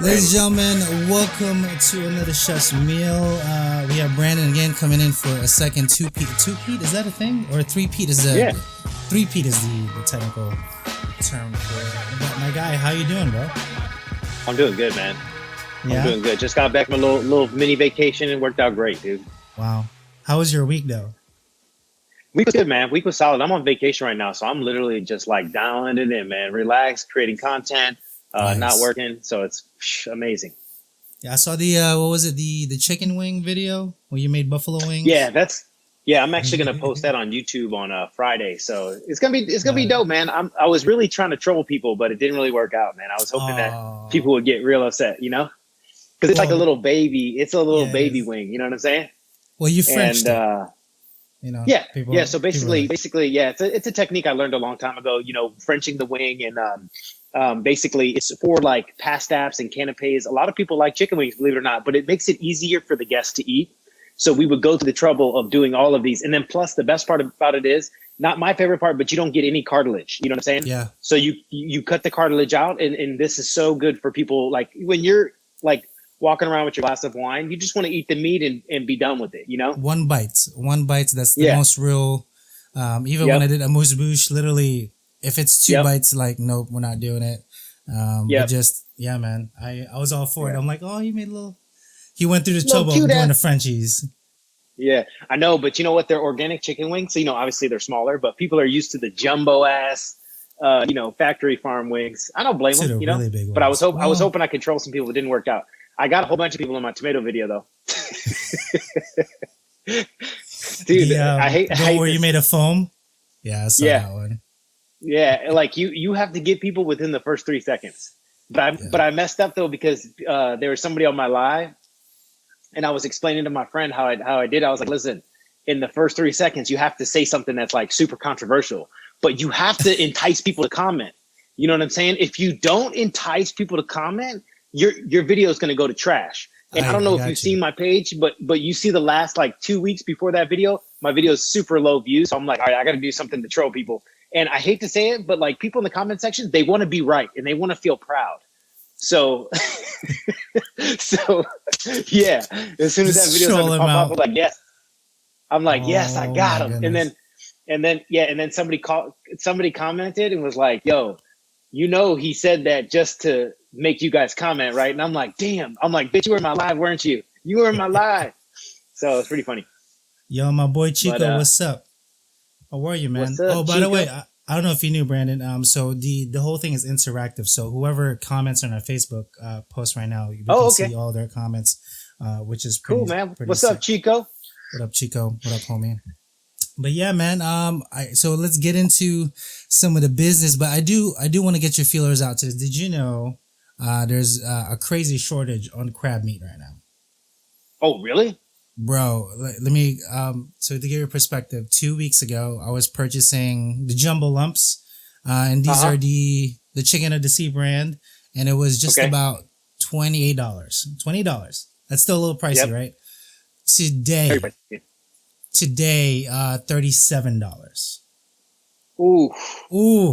Ladies and gentlemen, welcome to another Chef's Meal. We have Brandon again coming in for a second two-peat. Two-peat, is that a thing? Or three-peat is the... Yeah. Three-peat is the technical term for it. But my guy, how you doing, bro? I'm doing good, man. Yeah? I'm doing good. Just got back from a little mini vacation and worked out great, dude. Wow. How was your week, though? Week was good, man. Week was solid. I'm on vacation right now, so I'm literally just like dialing it in, man. Relaxed, creating content. Nice. Not working, so it's amazing. Yeah, I saw the what was it, the chicken wing video where you made buffalo wings? Yeah, I'm actually gonna post that on YouTube on Friday, so it's gonna be dope, man. I was really trying to troll people, but it didn't really work out, man. I was hoping that people would get real upset, you know, because it's like a little baby. It's a little baby wing, you know what I'm saying? Well, you Frenched it. You know, so basically, it's a technique I learned a long time ago. You know, Frenching the wing, and basically it's for like pastaps and canapes. A lot of people like chicken wings, believe it or not, but it makes it easier for the guests to eat. So we would go to the trouble of doing all of these, and then plus the best part about it is not my favorite part, but you don't get any cartilage. You know what I'm saying? Yeah. So you cut the cartilage out, and this is so good for people like when you're like walking around with your glass of wine, you just want to eat the meat and be done with it, you know? One bite. That's the most real. Even when I did amuse bouche, literally, if it's two bites, like, nope, we're not doing it. But just, man, I was all for it. I'm like, oh, you made a little. He went through the trouble of doing the Frenchies. Yeah, I know, but you know what? They're organic chicken wings. So, you know, obviously they're smaller, but people are used to the jumbo ass, factory farm wings. I don't blame them, you know, really but I was hoping I could troll some people. It didn't work out. I got a whole bunch of people in my tomato video though. Dude, I hate where this. You made a foam. Yeah, I saw that one. Yeah, like you have to get people within the first 3 seconds. But I messed up though because there was somebody on my live, and I was explaining to my friend how I did. I was like, listen, in the first 3 seconds, you have to say something that's like super controversial, but you have to entice people to comment. You know what I'm saying? If you don't entice people to comment, your video is going to go to trash. And I don't know if you've seen my page, but you see the last like 2 weeks before that video, my video is super low views. So I'm like, all right, I got to do something to troll people. And I hate to say it, but like people in the comment section, they want to be right and they want to feel proud. So, yeah, as soon as that video started to pop up, I'm like, yes. I'm like, yes, I got him. Goodness. And then somebody commented and was like, yo, you know, he said that just to make you guys comment, right? And I'm like, damn. I'm like, bitch, you were in my live, weren't you? You were in my live. So it's pretty funny. Yo, my boy Chico, what's up? How are you, man? What's up, by the way, I don't know if you knew, Brandon. So the whole thing is interactive. So whoever comments on our Facebook post right now, you can see all their comments, which is pretty, cool, man. What's sick. Up, Chico? What up, Chico? What up, homie? But yeah, man. So let's get into some of the business. But I do want to get your feelers out to this. Did you know there's a crazy shortage on crab meat right now? Oh, really? Bro, let me, so to give you a perspective, 2 weeks ago, I was purchasing the jumbo lumps, and these are the Chicken of the Sea brand, and it was just about $28. $20. That's still a little pricey, right? Today, $37. Ooh.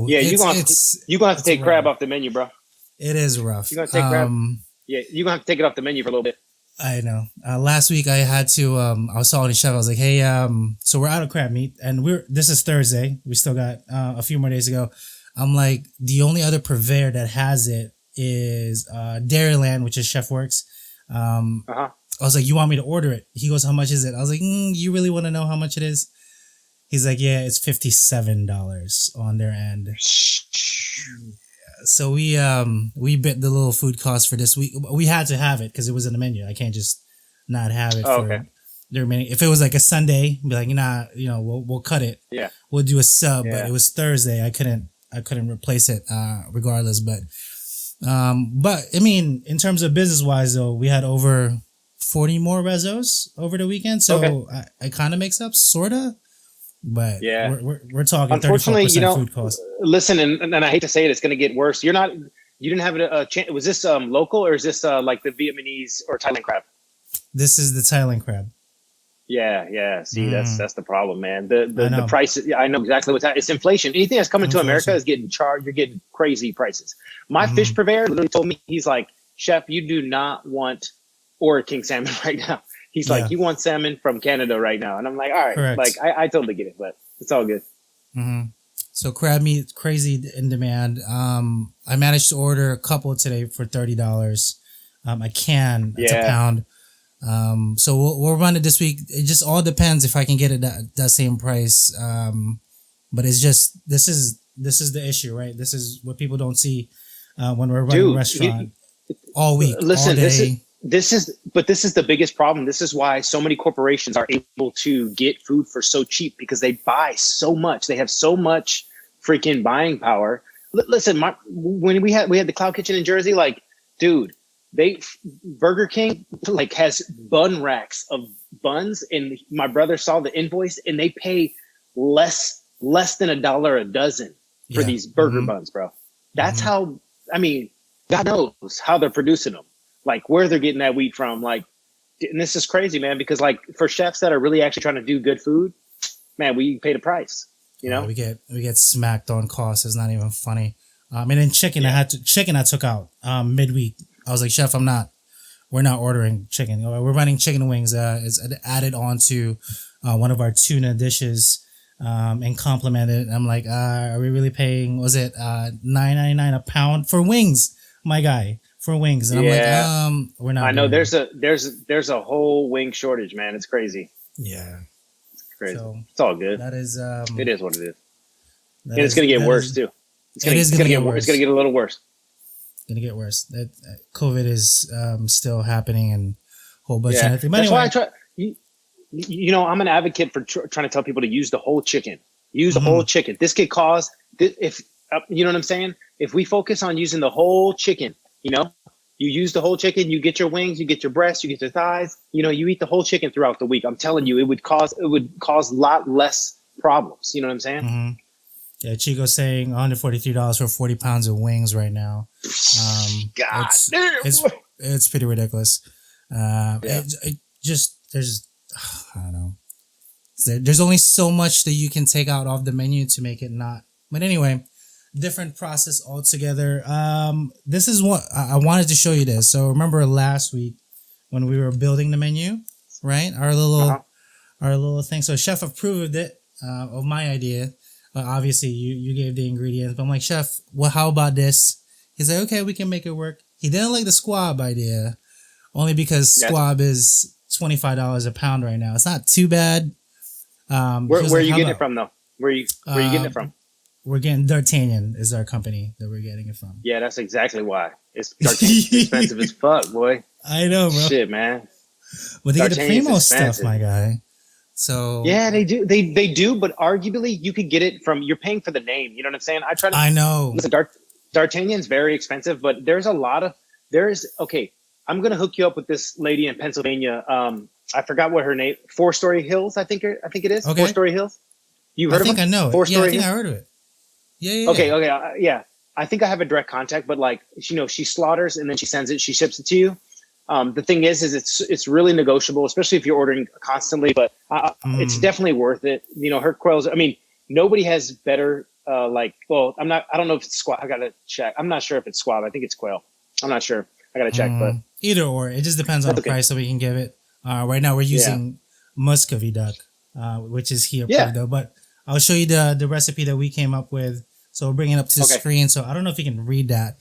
Yeah, you're gonna have to take crab off the menu, bro. It is rough. You're gonna take crab. Yeah, you're gonna have to take it off the menu for a little bit. I know. Last week I had to, I was talking to Chef. I was like, hey, so we're out of crab meat and this is Thursday. We still got a few more days to go. I'm like, the only other purveyor that has it is Dairyland, which is Chef Works. I was like, you want me to order it? He goes, how much is it? I was like, you really want to know how much it is? He's like, yeah, it's $57 on their end. So we bit the little food cost for this week. We had to have it because it was in the menu. I can't just not have it for the remaining. If it was like a Sunday, be like, nah, we'll cut it. Yeah, we'll do a sub. Yeah. But it was Thursday. I couldn't replace it regardless. But I mean, in terms of business wise though, we had over 40 more rezos over the weekend. So it kind of makes up, sorta. But yeah, we're talking 34% food cost. Listen, and I hate to say it, it's going to get worse. You didn't have a chance. Was this local or is this like the Vietnamese or Thailand crab? This is the Thailand crab. Yeah. See, that's the problem, man. The price. I know exactly what's happening. It's inflation. Anything that's coming to America is getting charged. You're getting crazy prices. My fish purveyor literally told me, he's like, Chef, you do not want Ora King salmon right now. He's like, you want salmon from Canada right now. And I'm like, all right. Correct. Like, I totally get it, but it's all good. Mm-hmm. So crab meat, crazy in demand. I managed to order a couple today for $30. A can, it's a pound. So we'll run it this week. It just all depends if I can get it that same price. But it's just, this is the issue, right? This is what people don't see when we're running a restaurant all week, listen, all day. This is the biggest problem. This is why so many corporations are able to get food for so cheap, because they buy so much. They have so much freaking buying power. Listen, when we had the Cloud Kitchen in Jersey, like, dude, Burger King like has bun racks of buns, and my brother saw the invoice, and they pay less than $1 a dozen for these burger buns, bro. That's how. I mean, God knows how they're producing them. Like, where they're getting that wheat from. Like, and this is crazy, man, because like for chefs that are really actually trying to do good food, man, we pay the price, you know? We get smacked on cost. It's not even funny. And then chicken, I took out midweek. I was like, Chef, we're not ordering chicken. We're running chicken wings. It's added on to one of our tuna dishes and complemented. I'm like, are we really paying, was it $9.99 a pound for wings, my guy? For wings, and I'm like, we're not. I know there's a whole wing shortage, man. It's crazy. Yeah, it's crazy. So it's all good. That is. It is what it is. And it's gonna get worse too. It's gonna get worse. It's gonna get a little worse. It's gonna get worse. That COVID is still happening, and a whole bunch of other things. That's why I try. You know, I'm an advocate for trying to tell people to use the whole chicken. Use the whole chicken. This could cause if you know what I'm saying. If we focus on using the whole chicken. You know, you use the whole chicken, you get your wings, you get your breasts, you get your thighs, you know, you eat the whole chicken throughout the week. I'm telling you, it would cause a lot less problems. You know what I'm saying? Mm-hmm. Yeah, Chico's saying $143 for 40 pounds of wings right now. God, it's pretty ridiculous. It just, I don't know. There's only so much that you can take out of the menu to make it not. But anyway, different process altogether. This is what I wanted to show you this. So remember last week when we were building the menu, right? Our little thing. So Chef approved it of my idea. Obviously you gave the ingredients, but I'm like, Chef, well, how about this? He's like, okay, we can make it work. He didn't like the squab idea, only because squab is $25 a pound right now. It's not too bad. Where are you getting it from though? Where are you getting it from? We're getting D'Artagnan is our company that we're getting it from. Yeah, that's exactly why. It's D'Artagnan's expensive as fuck, boy. I know, bro. Shit, man. Well, they get the primo stuff, my guy. So yeah, they do. They do, but arguably you could get it from. You're paying for the name. You know what I'm saying? I know. Listen, D'Artagnan's very expensive, but there's a lot of. Okay, I'm gonna hook you up with this lady in Pennsylvania. I forgot what her name. 4-Story Hills, I think it is. Okay. 4-Story Hills. You heard of it? I know it. Yeah, I think I heard of it. Yeah. Okay. Yeah. I think I have a direct contact, but like, you know, she slaughters and then she sends it, she ships it to you. The thing is it's really negotiable, especially if you're ordering constantly, but it's definitely worth it. You know, her quails, I mean, nobody has better, I don't know if it's squab. I got to check. I'm not sure if it's squab. I think it's quail. I'm not sure. I got to check, but either or, it just depends on the price that we can give it. Right now we're using Muscovy duck, which is here though, but I'll show you the recipe that we came up with. So we'll bring it up to the screen. So I don't know if you can read that,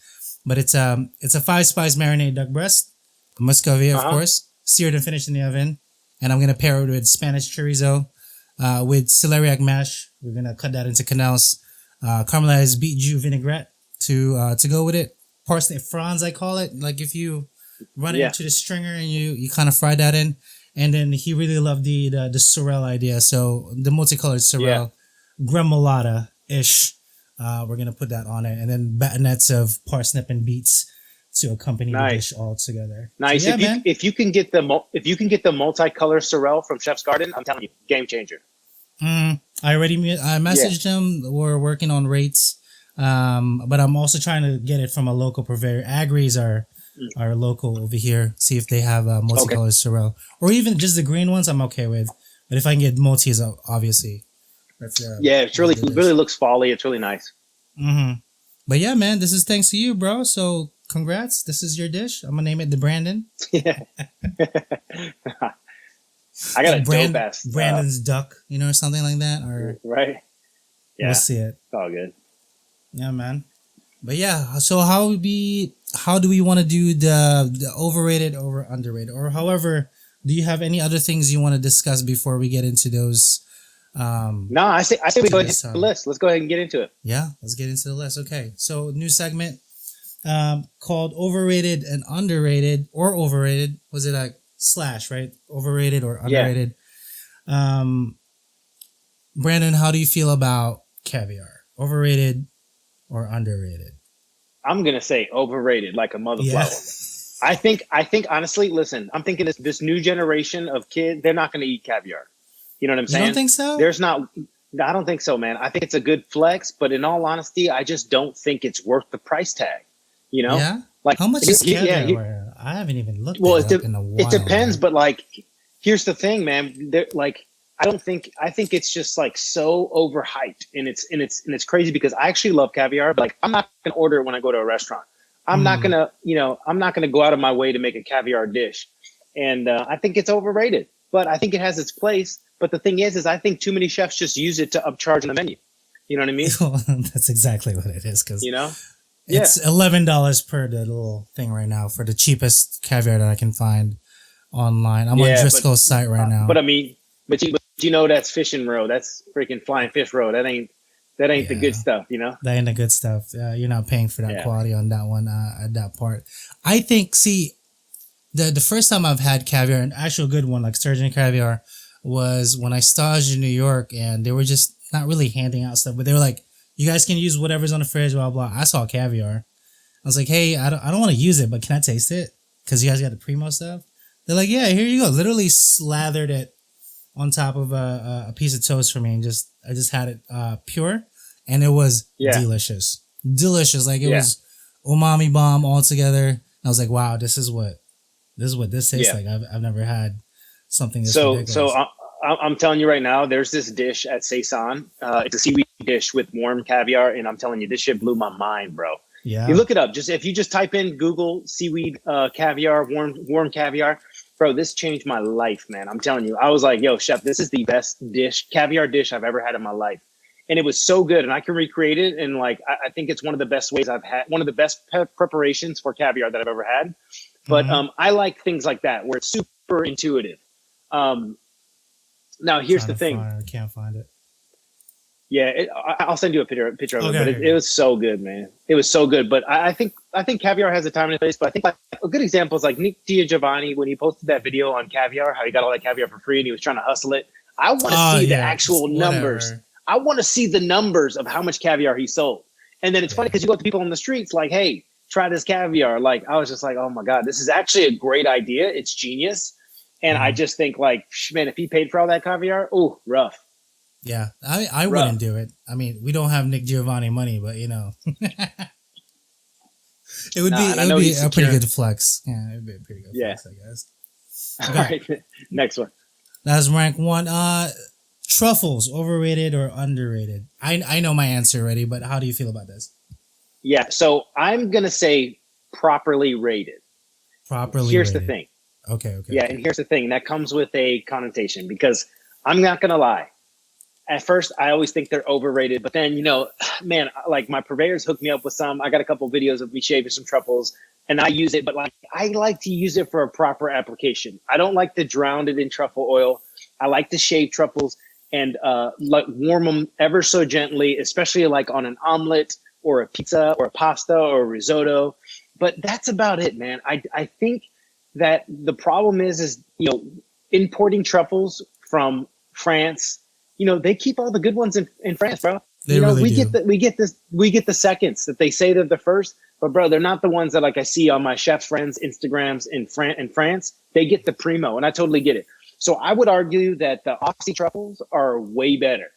but it's a 5-spice marinade duck breast, Muscovy, of course, seared and finished in the oven. And I'm going to pair it with Spanish chorizo, with celeriac mash. We're going to cut that into canals, caramelized beet jus vinaigrette to go with it. Parsnip fronds, I call it. Like if you run it into the stringer and you kind of fry that in. And then he really loved the sorrel idea. So the multicolored sorrel, gremolata-ish. We're going to put that on it. And then batonets of parsnip and beets to accompany the dish all together. Nice. So, if you can get the multicolor sorrel from Chef's Garden, I'm telling you, game changer. I messaged him. We're working on rates. But I'm also trying to get it from a local purveyor. Agris are local over here. See if they have multicolored sorrel. Or even just the green ones I'm okay with. But if I can get multis, obviously. It's really looks folly. It's really nice. But yeah, man, this is thanks to you, bro. So congrats. This is your dish. I'm gonna name it the Brandon. Yeah. I got a dope ass Brandon's duck, or something like that, or right. Yeah, we'll see it. It's all good. Yeah, man. But yeah, so how do we want to do the overrated or underrated, or however? Do you have any other things you want to discuss before we get into those? No, I say we go ahead into the list. Let's go ahead and get into it. Yeah, let's get into the list. Okay, so new segment called Overrated and Underrated, or Overrated. Was it like / right? Overrated or underrated? Yeah. Brandon, how do you feel about caviar? Overrated or underrated? I'm gonna say overrated, like a motherfucker. I think honestly, listen, I'm thinking this new generation of kids, they're not gonna eat caviar. You know what I'm saying? You don't think so? I don't think so, man. I think it's a good flex, but in all honesty, I just don't think it's worth the price tag. Yeah. Like how much is caviar? I haven't even looked. Well, it up in a while. It depends, but like, here's the thing, man. I think it's just like so overhyped, and it's crazy because I actually love caviar, but like I'm not gonna order it when I go to a restaurant. I'm not gonna go out of my way to make a caviar dish, and I think it's overrated. But I think it has its place. But the thing is I think too many chefs just use it to upcharge on the menu. You know what I mean? That's exactly what it is. Because it's $11 per the little thing right now for the cheapest caviar that I can find online. I'm on Driscoll's site right now. But I mean, but you know that's fishing roe. That's freaking flying fish roe. That ain't the good stuff. That ain't the good stuff. You're not paying for that quality on that one at that part. I think. See, the first time I've had caviar, an actual good one like sturgeon caviar, was when I staged in New York, and they were just not really handing out stuff, but they were like, "You guys can use whatever's on the fridge." Blah blah. I saw caviar. I was like, "Hey, I don't want to use it, but can I taste it? Because you guys got the Primo stuff." They're like, "Yeah, here you go." Literally slathered it on top of a piece of toast for me, and I just had it pure, and it was delicious. Like it was umami bomb altogether. I was like, "Wow, this is what this tastes like." I've never had something this ridiculous. So I'm telling you right now, there's this dish at Saison. It's a seaweed dish with warm caviar, and I'm telling you, this shit blew my mind, bro. Yeah, you look it up. If you just type in Google seaweed caviar, warm caviar, bro, this changed my life, man. I'm telling you, I was like, yo, chef, this is the best caviar dish I've ever had in my life. And it was so good, and I can recreate it. And like, I think it's one of the best ways I've had, one of the best preparations for caviar that I've ever had. But I like things like that where it's super intuitive. Now here's the thing. I can't find it. Yeah, I'll send you a picture of it. But it was so good, man. It was so good. But I think caviar has a time and a place. But I think like a good example is like Nick Giovanni when he posted that video on caviar, how he got all that caviar for free and he was trying to hustle it. I want to see the actual numbers. I want to see the numbers of how much caviar he sold. And then it's funny because you go to people on the streets like, hey, try this caviar. Like I was just like, oh my God, this is actually a great idea. It's genius. And I just think like, man, if he paid for all that caviar, rough. Yeah, I wouldn't do it. I mean, we don't have Nick Giovanni money, but it would be a pretty good flex. Yeah, it would be a pretty good flex, I guess. Okay. All right, next one. That's rank 1. Truffles, overrated or underrated? I know my answer already, but how do you feel about this? Yeah, so I'm gonna say properly rated. Here's the thing. Okay. Yeah, and here's the thing. That comes with a connotation because I'm not gonna lie. At first, I always think they're overrated, but then, man, like my purveyors hooked me up with some. I got a couple of videos of me shaving some truffles and I use it, but like I like to use it for a proper application. I don't like to drown it in truffle oil. I like to shave truffles and like warm them ever so gently, especially like on an omelet or a pizza or a pasta or a risotto. But that's about it, man. I think that the problem is importing truffles from France. They keep all the good ones in France, bro. We get the seconds that they say they're the first, but bro, they're not the ones that like I see on my chef friends' Instagrams in France. They get the primo, and I totally get it. So I would argue that the Aussie truffles are way better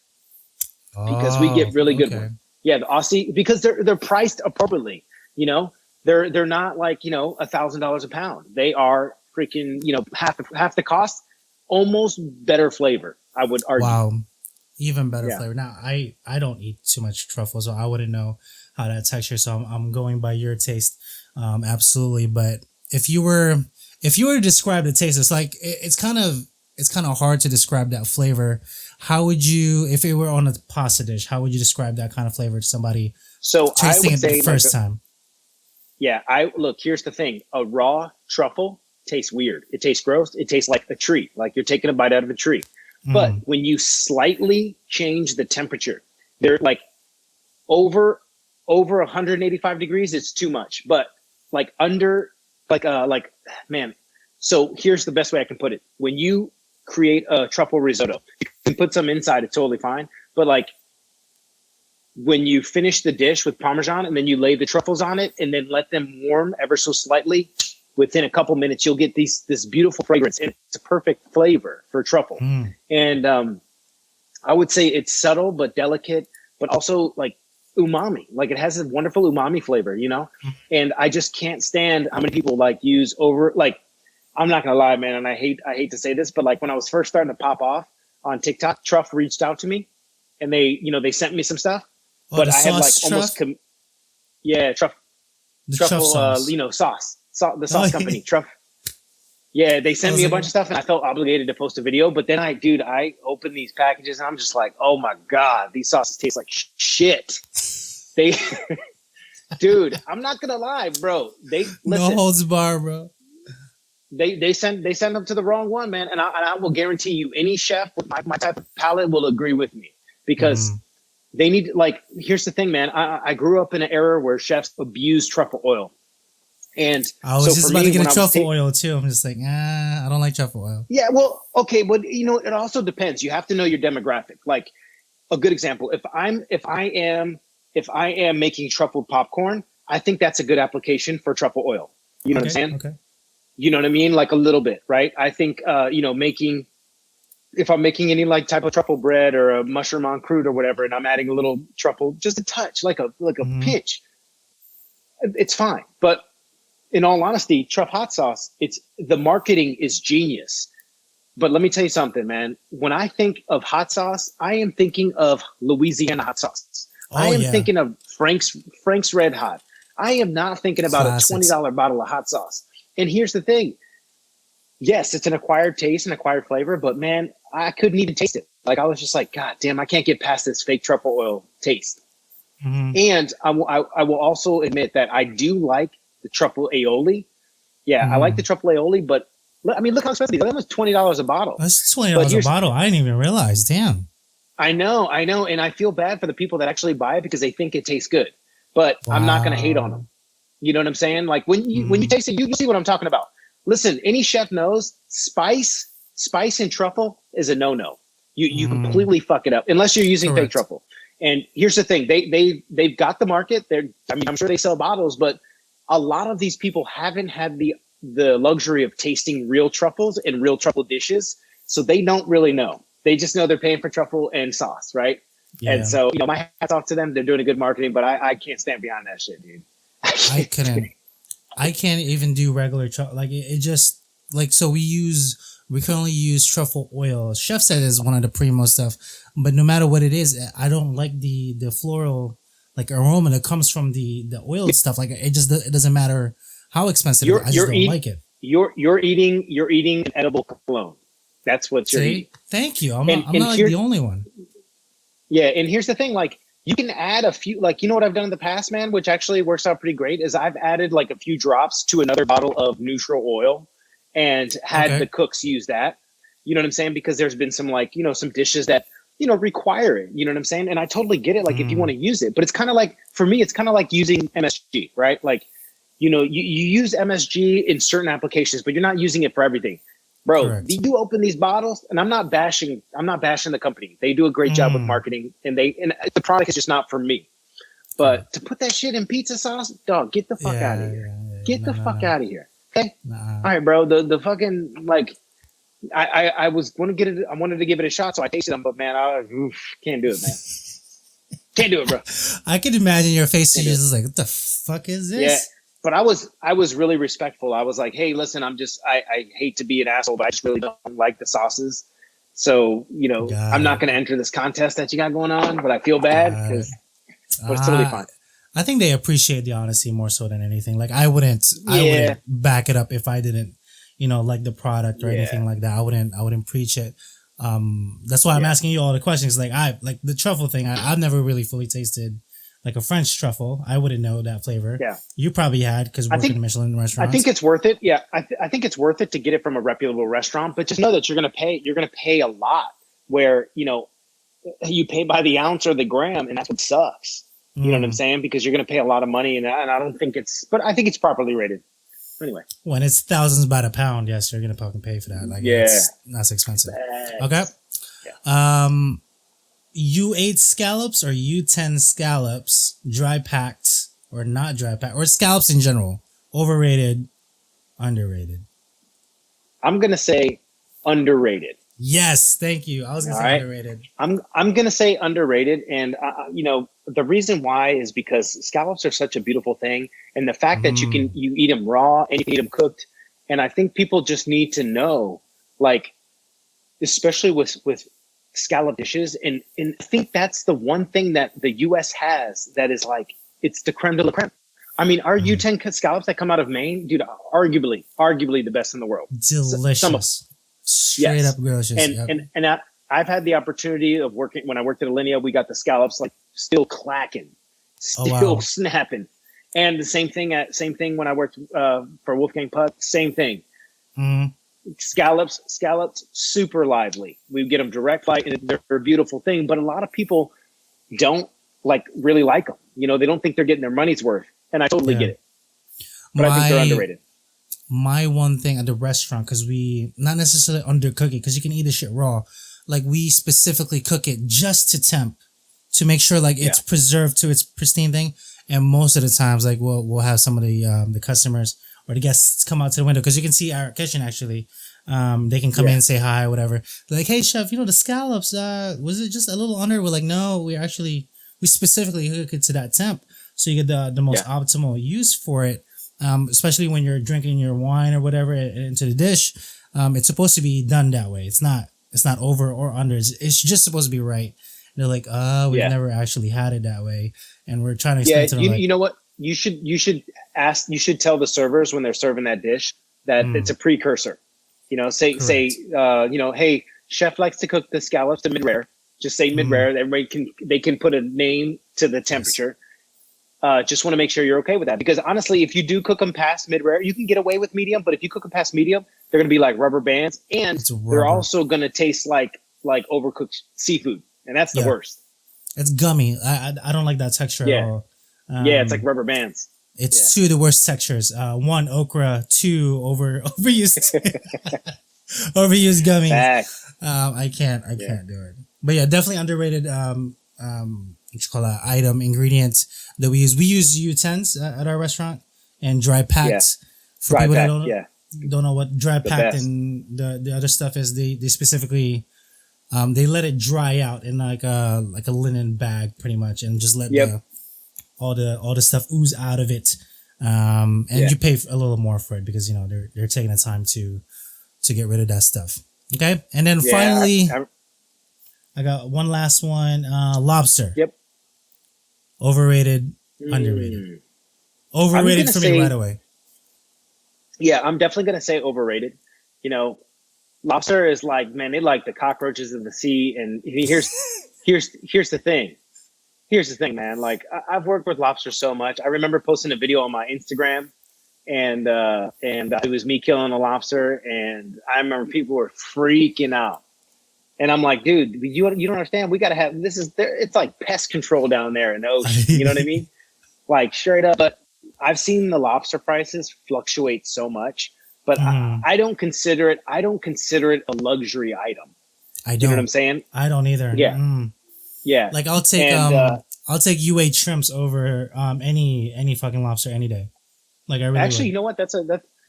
because we get really good ones. Yeah, the Aussie, because they're priced appropriately. They're not like $1,000 a pound. They are freaking half the cost, almost better flavor. I would argue. Wow. even better flavor. Now, I don't eat too much truffle, so I wouldn't know how that texture. So I'm going by your taste, absolutely. But if you were to describe the taste, it's like it's kind of hard to describe that flavor. How would you, if it were on a pasta dish, how would you describe that kind of flavor to somebody tasting it the first time? Yeah, here's the thing. A raw truffle tastes weird. It tastes gross. It tastes like a tree, like you're taking a bite out of a tree. But when you slightly change the temperature, they're like over 185 degrees, it's too much. But like under, man. So here's the best way I can put it. When you create a truffle risotto, you can put some inside, it's totally fine. But like when you finish the dish with Parmesan and then you lay the truffles on it and then let them warm ever so slightly, within a couple minutes, you'll get this beautiful fragrance. It's a perfect flavor for truffle. And I would say it's subtle but delicate, but also like umami. Like it has a wonderful umami flavor, you know? And I just can't stand how many people use I'm not gonna lie, man, and I hate to say this, but like when I was first starting to pop off on TikTok, Truff reached out to me and they sent me some stuff. But I had like almost truffle sauce. The sauce company, Truff. Yeah, they sent me a bunch of stuff and I felt obligated to post a video. But then I opened these packages and I'm just like, oh my God, these sauces taste like shit. Dude, I'm not gonna lie, bro. No holds bar, bro. They send them to the wrong one, man. And I will guarantee you, any chef with my type of palate will agree with me because they need, here's the thing, man. I grew up in an era where chefs abused truffle oil. And I was just about to get a truffle oil too. I'm just like, I don't like truffle oil. Yeah, well, okay, but it also depends. You have to know your demographic. Like a good example, if I am making truffle popcorn, I think that's a good application for truffle oil. You know what I'm saying? Okay. You know what I mean? Like a little bit, right? I think if I'm making any type of truffle bread or a mushroom en croûte or whatever, and I'm adding a little truffle, just a touch, like a pinch, it's fine. But in all honesty, Truff hot sauce, the marketing is genius. But let me tell you something, man. When I think of hot sauce, I am thinking of Louisiana hot sauce. I am thinking of Frank's Red Hot. I am not thinking about a $20 bottle of hot sauce. And here's the thing. Yes, it's an acquired taste and acquired flavor, but man, I couldn't even taste it. Like I was just like, God damn, I can't get past this fake truffle oil taste. And I will also admit that I do like the truffle aioli. Yeah, I like the truffle aioli, but I mean, look how expensive it is. That was $20 a bottle. That's $20 a bottle. I didn't even realize. Damn. I know. And I feel bad for the people that actually buy it because they think it tastes good. But I'm not going to hate on them. You know what I'm saying? Like when you taste it, you see what I'm talking about. Listen, any chef knows spice and truffle is a no-no. You completely fuck it up unless you're using fake truffle. And here's the thing. They've got the market. I'm sure they sell bottles, but a lot of these people haven't had the luxury of tasting real truffles and real truffle dishes. So they don't really know. They just know they're paying for truffle and sauce, right? Yeah. And so, my hats off to them. They're doing a good marketing, but I can't stand behind that shit, dude. I can't even do regular truffle. Like it just so we can only use truffle oil. Chef said it's one of the primo stuff, but no matter what it is, I don't like the floral aroma that comes from the oiled stuff. Like it doesn't matter how expensive it is. I just don't like it. You're eating an edible cologne. That's what you're eating. Thank you. I'm not the only one. Yeah, and here's the thing, you can add a few, what I've done in the past, man, which actually works out pretty great, is I've added a few drops to another bottle of neutral oil and had the cooks use that. You know what I'm saying? Because there's been some some dishes that, require it. You know what I'm saying? And I totally get it, if you want to use it. But it's kind of for me, it's kind of like using MSG, right? You use MSG in certain applications, but you're not using it for everything. Bro, correct. You open these bottles, and I'm not bashing the company. They do a great job with marketing, and the product is just not for me. But to put that shit in pizza sauce, dog, get the fuck out of here. Get the fuck out of here. Okay? All right, bro. The fucking I was going to get it. I wanted to give it a shot, so I tasted them, but man, can't do it, man. Can't do it, bro. I can imagine your face. You're just like, what the fuck is this? Yeah. But I was really respectful. I was like, hey, listen, I hate to be an asshole, but I just really don't like the sauces. So, I'm not going to enter this contest that you got going on, but I feel bad because it's totally fine. I think they appreciate the honesty more so than anything. Like I wouldn't back it up if I didn't, like the product or anything like that. I wouldn't preach it. That's why I'm asking you all the questions. Like the truffle thing, I've never really fully tasted like a French truffle. I wouldn't know that flavor. Yeah. You probably had because we're in Michelin restaurants. I think it's worth it. Yeah. I think it's worth it to get it from a reputable restaurant, but just know that you're going to pay a lot where, you pay by the ounce or the gram, and that's what sucks. You know what I'm saying? Because you're going to pay a lot of money, and I don't think but I think it's properly rated. Anyway. When it's thousands by the pound, yes, you're going to fucking pay for that. Like, that's expensive. Okay. Yeah. You ate scallops or U10 scallops, dry packed or not dry packed, or scallops in general, overrated, underrated? I'm going to say underrated. Yes, thank you. I was going to say underrated. I'm going to say underrated, and the reason why is because scallops are such a beautiful thing, and the fact that you eat them raw and you can eat them cooked, and I think people just need to know, like, especially with scallop dishes, and I think that's the one thing that the U.S. has that is like it's the creme de la creme. I mean, our U10 scallops that come out of Maine, dude, arguably the best in the world. Delicious. Straight up delicious. And I've had the opportunity of working when I worked at Alinea. We got the scallops like still clacking, snapping, and the same thing when I worked for Wolfgang Putt. Same thing. Scallops, super lively. We get them direct flight, and they're a beautiful thing. But a lot of people don't really like them. They don't think they're getting their money's worth, and I totally get it. But I think they're underrated. My one thing at the restaurant, because we not necessarily undercook it, because you can eat the shit raw. Like we specifically cook it just to temp, to make sure it's preserved to its pristine thing. And most of the times, we'll have some of the customers or the guests come out to the window, because you can see our kitchen actually. They can come in and say hi, whatever. They're like, hey chef, the scallops, was it just a little under? We're like, no, we specifically cook it to that temp, so you get the most optimal use for it. Especially when you're drinking your wine or whatever into the dish, it's supposed to be done that way. It's not over or under. It's just supposed to be right. And they're like, we've never actually had it that way, and we're trying to explain to them. You know what? You should tell the servers when they're serving that dish that it's a precursor. Hey, chef likes to cook the scallops to mid rare. Just say mid rare. Everybody can put a name to the temperature. Just want to make sure you're okay with that, because honestly, if you do cook them past mid-rare, you can get away with medium. But if you cook them past medium, they're going to be like rubber bands, and they're also going to taste like overcooked seafood, and that's the worst. It's gummy. I don't like that texture at all. It's like rubber bands. It's two of the worst textures. One, okra. Two, overused overused gummies. I can't do it. But yeah, definitely underrated. Item ingredient that we use. We use U10s at our restaurant, and dry packed. For people that don't know what dry packed and the other stuff is, they specifically they let it dry out in like a linen bag pretty much, and just let all the stuff ooze out of it. And you pay a little more for it because they're taking the time to get rid of that stuff. Okay, and then finally, I got one last one. Lobster. Yep. Overrated, underrated. Overrated for me right away. Yeah, I'm definitely going to say overrated. Lobster is like, man, they like the cockroaches of the sea. And here's the thing. Here's the thing, man. Like, I've worked with lobster so much. I remember posting a video on my Instagram, and it was me killing a lobster. And I remember people were freaking out. And I'm like, dude, you don't understand. We got to have it's like pest control down there in the ocean. You know what I mean? Like straight up. But I've seen the lobster prices fluctuate so much, but I don't consider it a luxury item. I don't. You know what I'm saying? I don't either. Yeah. Yeah. Like I'll take UA shrimps over any fucking lobster any day. Like I really actually, would. You know what?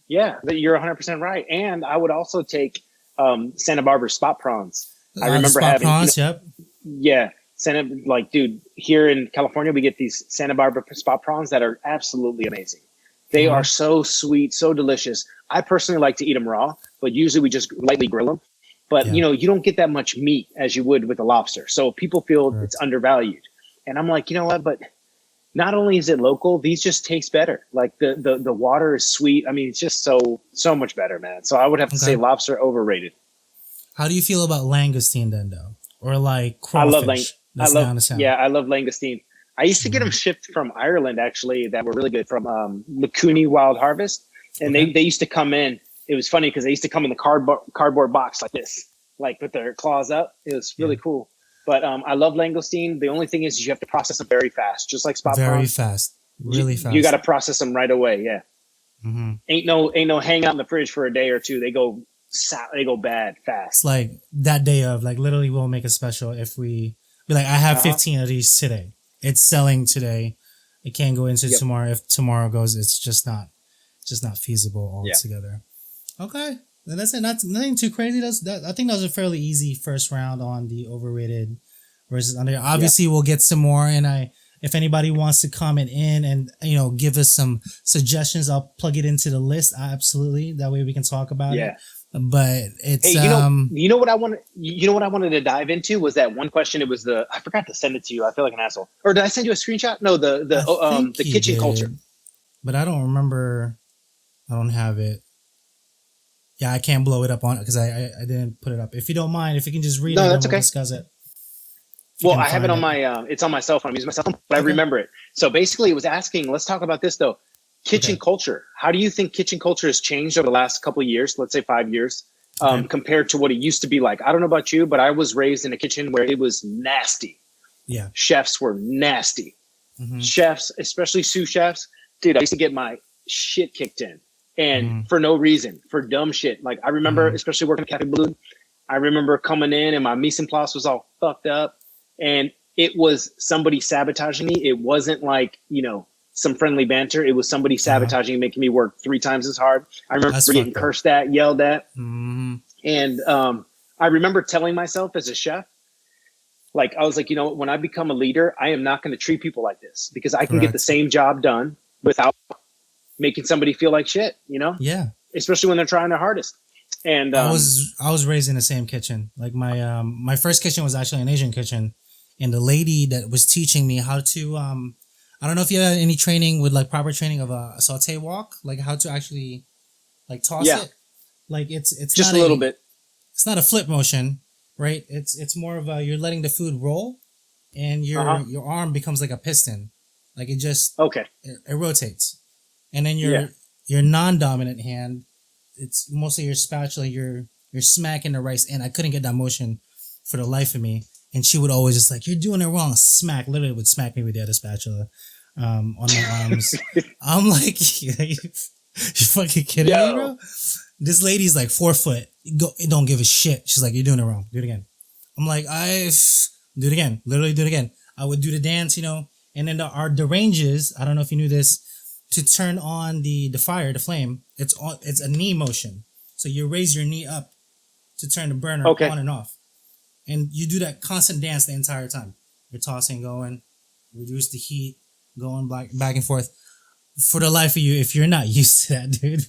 You're 100% right. And I would also take Santa Barbara spot prawns. I remember having prawns, yeah, dude, here in California we get these Santa Barbara spot prawns that are absolutely amazing. They are so sweet, so delicious. I personally like to eat them raw, but usually we just lightly grill them, but you don't get that much meat as you would with a lobster. So people feel it's undervalued. And I'm like, you know what? But not only is it local, these just taste better. Like the water is sweet. I mean, it's just so much better, man. So I would have to say lobster overrated. How do you feel about langoustine then, though? Or like crawfish? I love langoustine. I used to get them shipped from Ireland, actually, that were really good, from Makuni Wild Harvest. And they used to come in. It was funny because they used to come in the cardboard box like this, like with their claws up. It was really cool. But I love langoustine. The only thing is you have to process them very fast, just like spot very prawns. Fast, really fast. You got to process them right away. Yeah. Mm-hmm. Ain't no hang out in the fridge for a day or two. They go bad fast. It's like that day of, like, literally we'll make a special if we be like, I have 15 of these today. It's selling today. It can't go into tomorrow. If tomorrow goes, it's just not feasible altogether. Yeah. Okay. Then that's it. Nothing too crazy. I think that was a fairly easy first round on the overrated versus under. Obviously, we'll get some more. And if anybody wants to comment in and give us some suggestions, I'll plug it into the list. Absolutely. That way we can talk about it. But it's you know what I wanted to dive into was that one question. It was I forgot to send it to you. I feel like an asshole. Or did I send you a screenshot? No, the kitchen culture. But I don't remember. I don't have it. Yeah, I can't blow it up on it because I didn't put it up. If you don't mind, if you can just read it, that's okay. We'll discuss it. Well, I have it on my it's on my cell phone. I'm using my cell phone, but I remember it. So basically it was asking, let's talk about this though. Kitchen culture. How do you think kitchen culture has changed over the last couple of years, let's say 5 years, compared to what it used to be like? I don't know about you, but I was raised in a kitchen where it was nasty. Yeah. Chefs were nasty. Mm-hmm. Chefs, especially sous chefs, dude, I used to get my shit kicked in. And for no reason, for dumb shit. Like I remember, especially working at Cafe Blue, I remember coming in and my mise en place was all fucked up. And it was somebody sabotaging me. It wasn't like, some friendly banter. It was somebody sabotaging, making me work 3 times as hard. I remember getting cursed at, yelled at. Mm-hmm. And I remember telling myself as a chef, like, I was like, when I become a leader, I am not going to treat people like this because I can get the same job done without making somebody feel like shit, Yeah. Especially when they're trying their hardest. And I was raised in the same kitchen. Like my first kitchen was actually an Asian kitchen, and the lady that was teaching me how to I don't know if you had any training with like proper training of a saute wok, like how to actually like toss it. Like it's just a little bit. It's not a flip motion, right? It's more of you're letting the food roll, and your arm becomes like a piston, like it just it rotates. And then your non-dominant hand, it's mostly your spatula. You're smacking the rice, and I couldn't get that motion for the life of me. And she would always just like, you're doing it wrong. Smack, literally would smack me with the other spatula on my arms. I'm like, you fucking kidding me, bro? This lady's like 4 foot. Don't give a shit. She's like, you're doing it wrong. Do it again. I'm like, do it again. Literally do it again. I would do the dance, and then the ranges. I don't know if you knew this. To turn on the fire, the flame, it's a knee motion. So you raise your knee up to turn the burner on and off. And you do that constant dance the entire time. You're tossing, going, reduce the heat, going back and forth. For the life of you, if you're not used to that, dude.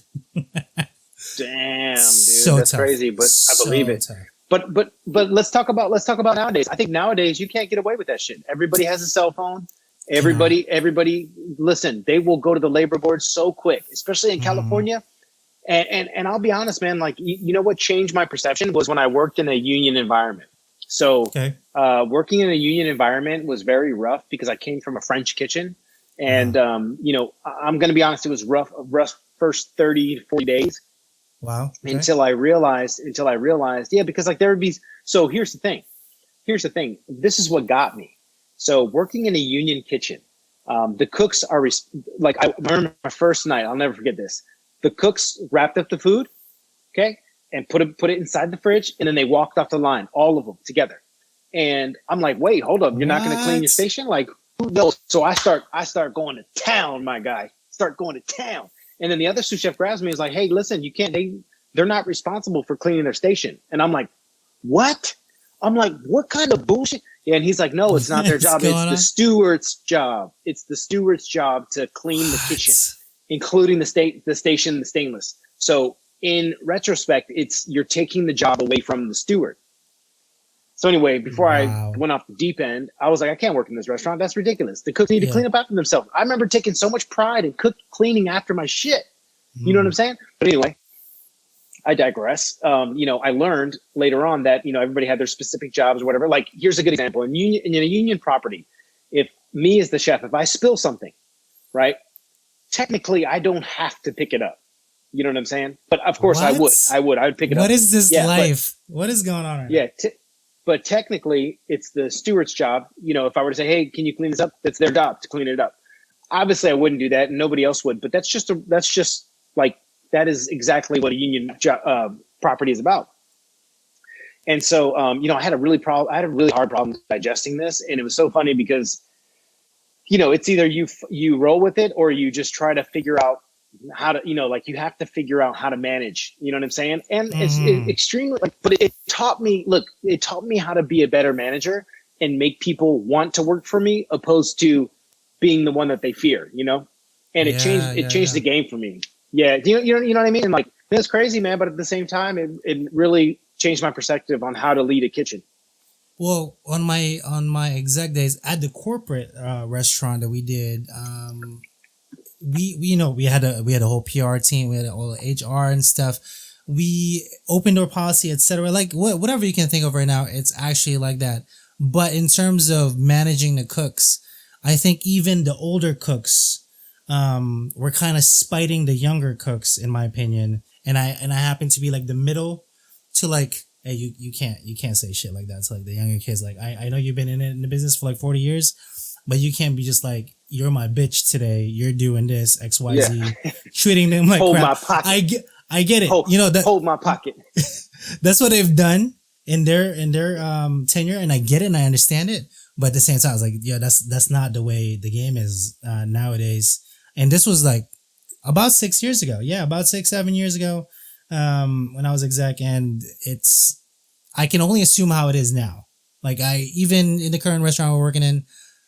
Damn, dude. That's tough. Crazy, but I believe it. Tough. But let's talk about nowadays. I think nowadays you can't get away with that shit. Everybody has a cell phone. Everybody, listen, they will go to the labor board so quick, especially in California. And I'll be honest, man, like, you know what changed my perception was when I worked in a union environment. So working in a union environment was very rough because I came from a French kitchen. And, I'm going to be honest, it was rough first 30 to 40 days. Wow. Okay. Until I realized, because like there would be, so here's the thing. This is what got me. So working in a union kitchen, the cooks are like, I remember my first night, I'll never forget this. The cooks wrapped up the food, and put it inside the fridge, and then they walked off the line, all of them together. And I'm like, wait, hold up, you're not going to clean your station? Like, who knows? So I start going to town, my guy. Start going to town. And then the other sous chef grabs me and is like, hey, listen, you can't, they're not responsible for cleaning their station. And I'm like, what? I'm like, what kind of bullshit? Yeah, and he's like, no, it's not their job. It's the steward's job. It's the steward's job to clean the kitchen, including the station, the stainless. So in retrospect, you're taking the job away from the steward. So anyway, before I went off the deep end, I was like, I can't work in this restaurant. That's ridiculous. The cooks need to clean up after themselves. I remember taking so much pride in cleaning after my shit. You know what I'm saying? But anyway, I digress. I learned later on that, everybody had their specific jobs or whatever. Like, here's a good example. In a union property, if me as the chef, if I spill something, right, technically I don't have to pick it up. You know what I'm saying? But of course I would pick it up. What is this life? What is going on right now? Yeah. But technically, it's the steward's job. If I were to say, "Hey, can you clean this up?" That's their job to clean it up. Obviously, I wouldn't do that, and nobody else would. But that is exactly what a union property is about. And so, I had a really hard problem digesting this, and it was so funny because, it's either you roll with it or you just try to figure out how to, you have to figure out how to manage, you know what I'm saying? And it's extremely, but it taught me how to be a better manager and make people want to work for me opposed to being the one that they fear, and it changed the game for me. Yeah. You know what I mean? And like, it's crazy, man. But at the same time, it really changed my perspective on how to lead a kitchen. Well, on my exec days at the corporate restaurant that we did, we had a whole PR team, we had all the HR and stuff. We open door policy, etc. Like whatever you can think of right now, it's actually like that. But in terms of managing the cooks, I think even the older cooks were kind of spiting the younger cooks, in my opinion. And I happen to be like the middle to like, hey, you can't say shit like that to like the younger kids. Like I know you've been in the business for like 40 years, but you can't be just like, you're my bitch today. You're doing this XYZ, treating them like hold crap. My pocket. I get it. Hold my pocket. That's what they've done in their tenure, and I get it and I understand it. But at the same time, I was like, yeah, that's not the way the game is nowadays. And this was like about 6 years ago. Yeah, about 7 years ago, when I was exec, and I can only assume how it is now. Like even in the current restaurant we're working in,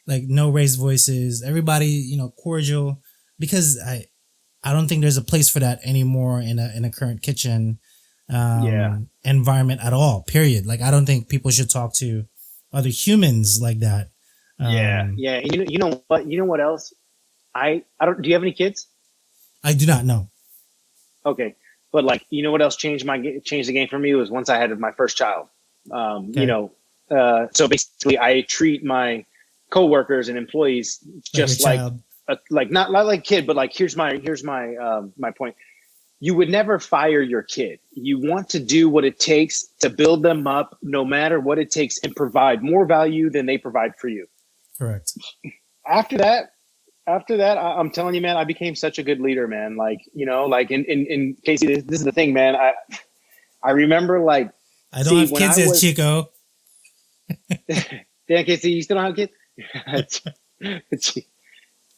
like no raised voices, everybody, cordial, because I don't think there's a place for that anymore in a current kitchen environment at all, period. Like, I don't think people should talk to other humans like that. Yeah. You know what else? I don't, do you have any kids? I do not know. Okay. But like, you know what else changed the game for me was once I had my first child. Okay. So basically I treat my coworkers and employees just like not like kid, but like here's my my point. You would never fire your kid. You want to do what it takes to build them up, no matter what it takes, and provide more value than they provide for you. Correct. After that, I'm telling you, man, I became such a good leader, man. Like, like in Casey, this is the thing, man. I remember like I don't have kids yet, Chico. Dan, Casey, you still don't have kids?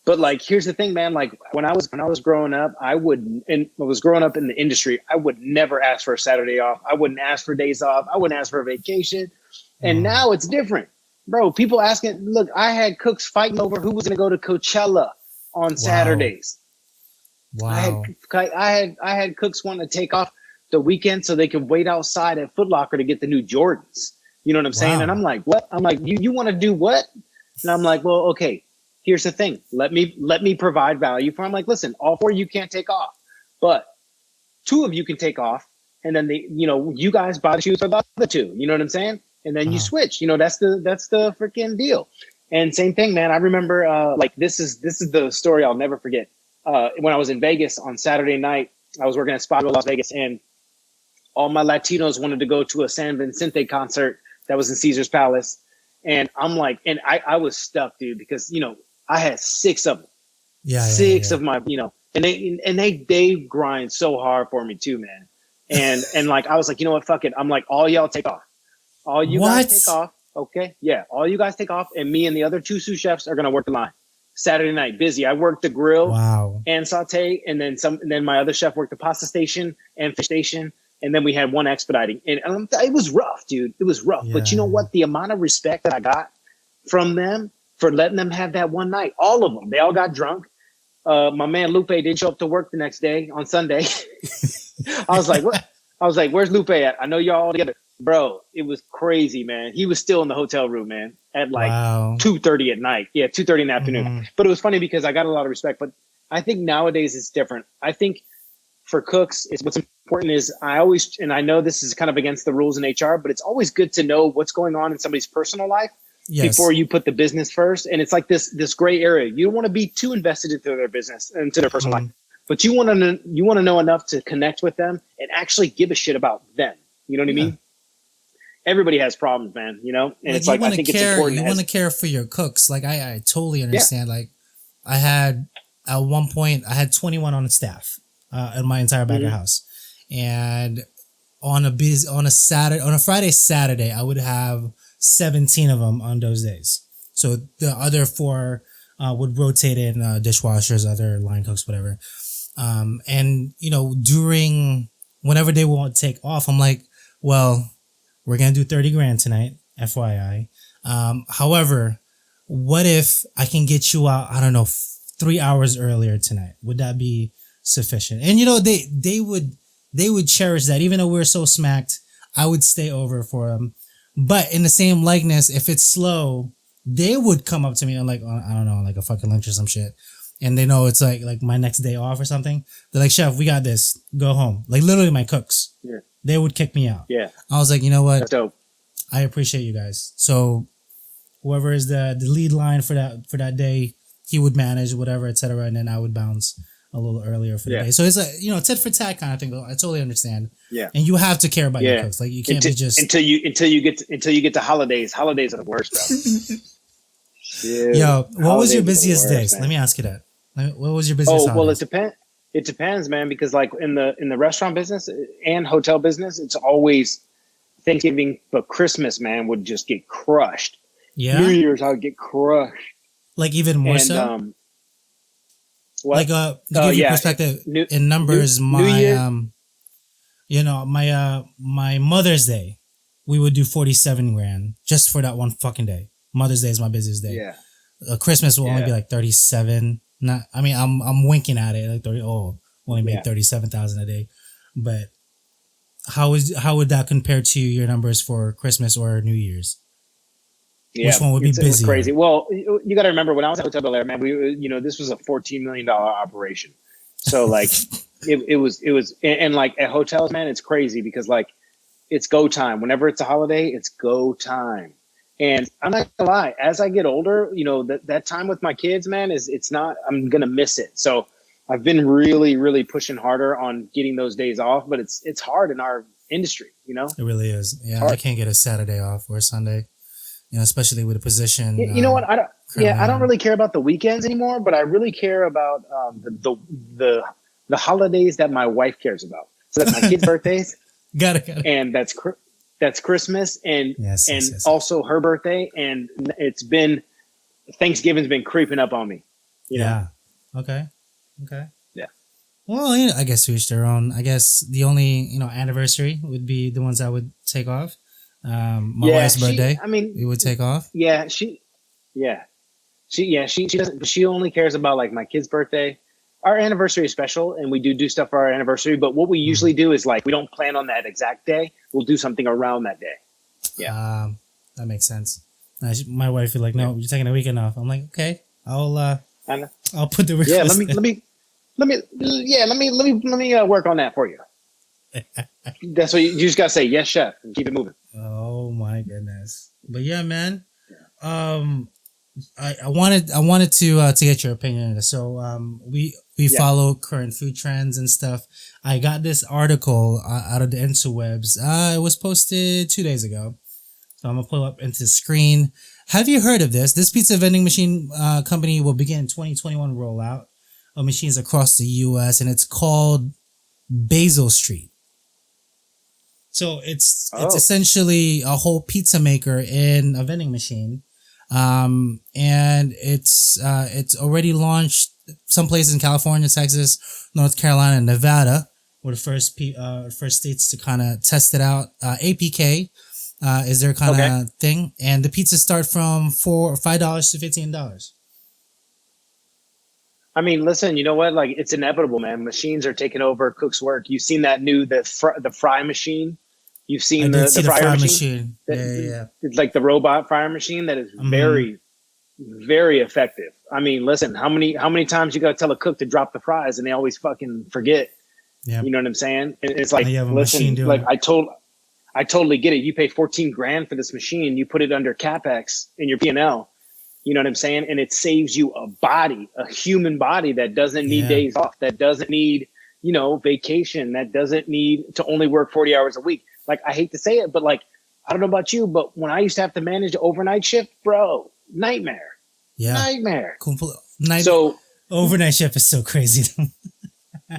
But like, here's the thing, man. Like when I was growing up, I was growing up in the industry. I would never ask for a Saturday off. I wouldn't ask for days off. I wouldn't ask for a vacation. And now it's different, bro. People asking, look, I had cooks fighting over who was going to go to Coachella on Saturdays. Wow. I had cooks wanting to take off the weekend so they could wait outside at Foot Locker to get the new Jordans. You know what I'm saying? And I'm like, what? I'm like, you want to do what? And I'm like, well, okay, here's the thing. Let me provide value for. I'm like, listen, all 4 of you can't take off, but 2 of you can take off. And then you guys buy the shoes for the other 2. You know what I'm saying? And then you switch. That's the freaking deal. And same thing, man. I remember like this is the story I'll never forget. When I was in Vegas on Saturday night, I was working at Spotlight Las Vegas, and all my Latinos wanted to go to a San Vicente concert that was in Caesar's Palace. And I'm like, and I was stuck, dude, because, I had 6 of them. Six of my, and they grind so hard for me too, man. And like, I was like, you know what? Fuck it. I'm like, all y'all take off. All you guys take off. Okay. Yeah. All you guys take off. And me and the other 2 sous chefs are going to work the line. Saturday night, busy. I worked the grill and saute. And then my other chef worked the pasta station and fish station. And then we had 1 expediting. And it was rough, dude. It was rough. But you know what? The amount of respect that I got from them for letting them have that one night, all of them, they all got drunk. My man Lupe didn't show up to work the next day on Sunday. I was like, what? I was like, where's Lupe at? I know y'all all together. Bro, it was crazy, man. He was still in the hotel room, man, at like 2:30 at night. Yeah, 2:30 in the afternoon. Mm-hmm. But it was funny because I got a lot of respect. But I think nowadays it's different. I think for cooks, what's important is and I know this is kind of against the rules in HR, but it's always good to know what's going on in somebody's personal life before you put the business first. And it's like this gray area. You don't want to be too invested into their business, into their personal life, but you want to know enough to connect with them and actually give a shit about them. You know what I mean? Everybody has problems, man, you know? And it's like, I think it's important. You want to care for your cooks. Like, I totally understand. Yeah. Like, at one point, I had 21 on the staff in my entire back of house. And on a Friday, Saturday, I would have 17 of them on those days. So the other 4 would rotate in dishwashers, other line cooks, whatever. And, you know, whenever they won't take off, I'm like, well, we're going to do 30 grand tonight, FYI. However, what if I can get you out, I don't know, 3 hours earlier tonight? Would that be sufficient? And, you know, they would cherish that. Even though we're so smacked, I would stay over for them. But in the same likeness, if it's slow, they would come up to me on like, I don't know, like a fucking lunch or some shit. And they know it's like my next day off or something. They're like, chef, we got this. Go home. Like literally my cooks. Yeah. They would kick me out. Yeah. I was like, you know what? That's dope. I appreciate you guys. So whoever is the lead line for that day, he would manage whatever, etc. And then I would bounce a little earlier for the day. So it's like, you know, tit for tat kind of thing. I totally understand. Yeah. And you have to care about your cooks. Like you can't be just until you get to holidays. Holidays are the worst, bro. Yo, what was your busiest days? Let me ask you that. What was your busiest? Oh, well, it depends, man, because like in the restaurant business and hotel business, it's always Thanksgiving, but Christmas, man, would just get crushed. Yeah. New Year's, I would get crushed. Like even more so? What? Like to give you perspective in numbers, my Mother's Day, we would do 47 grand just for that one fucking day. Mother's Day is my busiest day. Yeah. Christmas will only be like 37. I'm winking at it like 30. Oh, only made 37,000 a day. But how would that compare to your numbers for Christmas or New Year's? Yeah, which one would be busy? It was crazy. Well, you got to remember when I was at Hotel Bel Air, man, this was a $14 million operation. So like it was, and like at hotels, man, it's crazy because like it's go time. Whenever it's a holiday, it's go time. And I'm not gonna lie, as I get older, you know, that time with my kids, man, I'm going to miss it. So I've been really, really pushing harder on getting those days off, but it's hard in our industry, you know? It really is. Yeah. I can't get a Saturday off or a Sunday. You know, especially with a position. You know what? I don't really care about the weekends anymore, but I really care about the holidays that my wife cares about. So that's my kids' birthdays. Got it. And that's Christmas and also her birthday. And Thanksgiving's been creeping up on me. You know? Okay. Yeah. Well, you know, I guess to each their own. I guess the only, you know, anniversary would be the ones I would take off. My wife's birthday. We would take off. Yeah, she doesn't. She only cares about like my kid's birthday. Our anniversary is special, and we do stuff for our anniversary. But what we usually do is like we don't plan on that exact day. We'll do something around that day. Yeah, that makes sense. My wife is like, no, you're taking a weekend off. I'm like, okay, I'll put the request. Yeah, let me work on that for you. That's what you just gotta say, yes, chef, and keep it moving. Oh my goodness! But yeah, man. I wanted to get your opinion. So we follow current food trends and stuff. I got this article out of the interwebs. It was posted 2 days ago. So I'm gonna pull up into the screen. Have you heard of this? This pizza vending machine company will begin 2021 rollout of machines across the U.S. and it's called Basil Street. So it's essentially a whole pizza maker in a vending machine. And it's already launched some places in California, Texas, North Carolina, and Nevada were the first states to kind of test it out. APK, is their kind of thing. And the pizzas start from $5 to $15. I mean, listen, you know what? Like, it's inevitable, man. Machines are taking over cooks' work. You've seen that the fry machine. You've I seen did the see the fryer fry machine. machine. Yeah. It's like the robot fryer machine that is very, very effective. I mean, listen, how many times you got to tell a cook to drop the fries and they always fucking forget? Yeah. You know what I'm saying? It's like, listen, like I totally get it. You pay 14 grand for this machine. You put it under CapEx in your P&L. You know what I'm saying? And it saves you a human body that doesn't need days off, that doesn't need, vacation, that doesn't need to only work 40 hours a week. Like, I hate to say it, but like, I don't know about you, but when I used to have to manage the overnight shift, bro, nightmare. Yeah. Nightmare. So overnight shift is so crazy.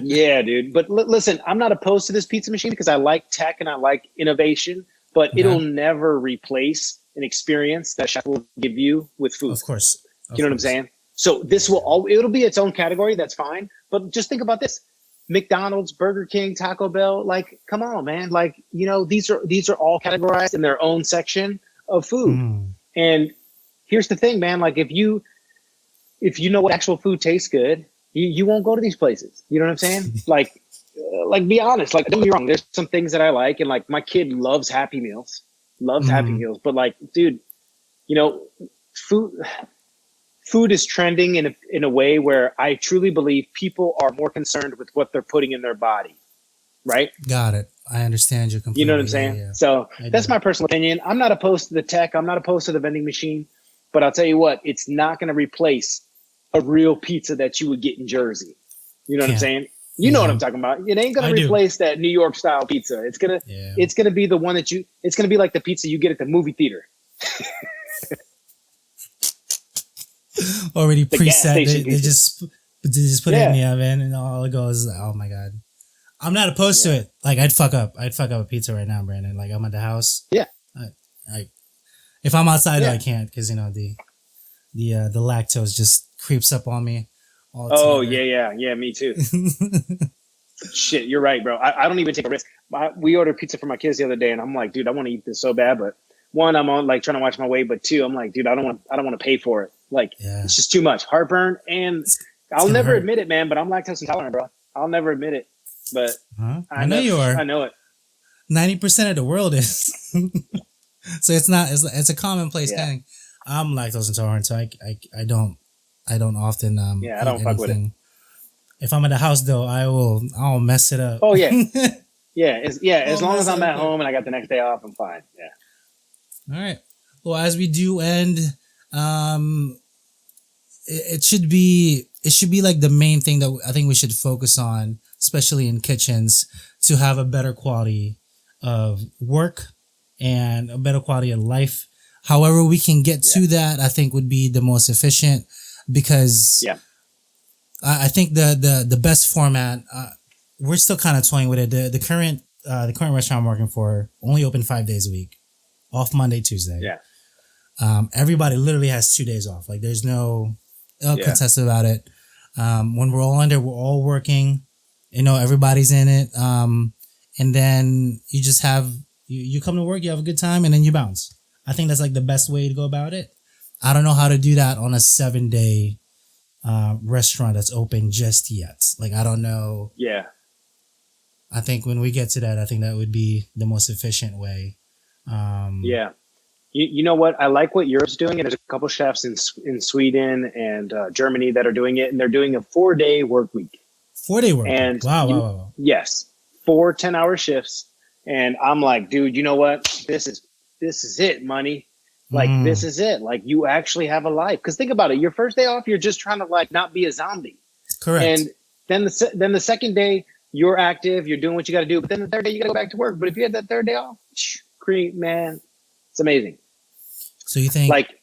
Yeah, dude. But listen, I'm not opposed to this pizza machine because I like tech and I like innovation, but it'll never replace an experience that chef will give you with food. Of course. You know what I'm saying? So this it'll be its own category. That's fine. But just think about this. McDonald's, Burger King, Taco Bell, like, come on, man. Like, these are all categorized in their own section of food. And here's the thing, man. Like, if you know what actual food tastes good, you won't go to these places. You know what I'm saying? Like, be honest. Like, don't get me wrong. There's some things that I like, and like my kid loves Happy Meals, Happy Meals. But like, dude, food is trending in a way where I truly believe people are more concerned with what they're putting in their body. Right? Got it. I understand you completely. You know what I'm saying? Yeah. So that's my personal opinion. I'm not opposed to the tech. I'm not opposed to the vending machine. But I'll tell you what, it's not going to replace a real pizza that you would get in Jersey. You know what I'm saying? You know what I'm talking about. It ain't going to replace that New York style pizza. It's going to be the one it's going to be like the pizza you get at the movie theater. Already preset. They just put it in the oven and all it goes, oh my God. I'm not opposed to it. Like, I'd fuck up a pizza right now, Brandon. Like, I'm at the house. Yeah. If I'm outside, though, I can't because, the lactose just creeps up on me. Yeah, me too. Shit, you're right, bro. I don't even take a risk. We ordered pizza for my kids the other day, and I'm like, dude, I want to eat this so bad, but one, I'm on like trying to watch my weight, but two, I'm like, dude, I don't want to pay for it. Like, it's just too much heartburn, and I'll never admit it, man. But I'm lactose intolerant, bro. I'll never admit it, but I know you are. I know it. 90% of the world is. So it's not. It's a commonplace thing. I'm lactose intolerant, so I don't often I don't fuck with it. If I'm at the house though, I'll mess it up. Oh yeah. As long as I'm at home and I got the next day off, I'm fine. Yeah. All right. Well, as we do end, it should be like the main thing that I think we should focus on, especially in kitchens, to have a better quality of work and a better quality of life. However we can get to that, I think would be the most efficient, because I think the best format, we're still kind of toying with it. The current restaurant I'm working for only open 5 days a week, off Monday, Tuesday. Yeah. Everybody literally has 2 days off. Like, there's no contest about it. When we're all under, we're all working. Everybody's in it. And then you just have you come to work, you have a good time, and then you bounce. I think that's like the best way to go about it. I don't know how to do that on a 7-day restaurant that's open just yet. Like, I don't know. Yeah. I think when we get to that, I think that would be the most efficient way. Yeah. You know what? I like what Europe's doing. And there's a couple chefs in Sweden and Germany that are doing it. And they're doing a 4-day work week. 4-day work week? Wow. Yes. 4 10-hour shifts. And I'm like, dude, you know what? This is it, money. Like, this is it. Like, you actually have a life. Because think about it. Your first day off, you're just trying to like not be a zombie. Correct. And then the second day, you're active. You're doing what you got to do. But then the third day, you got to go back to work. But if you had that third day off, man, it's amazing. So you think like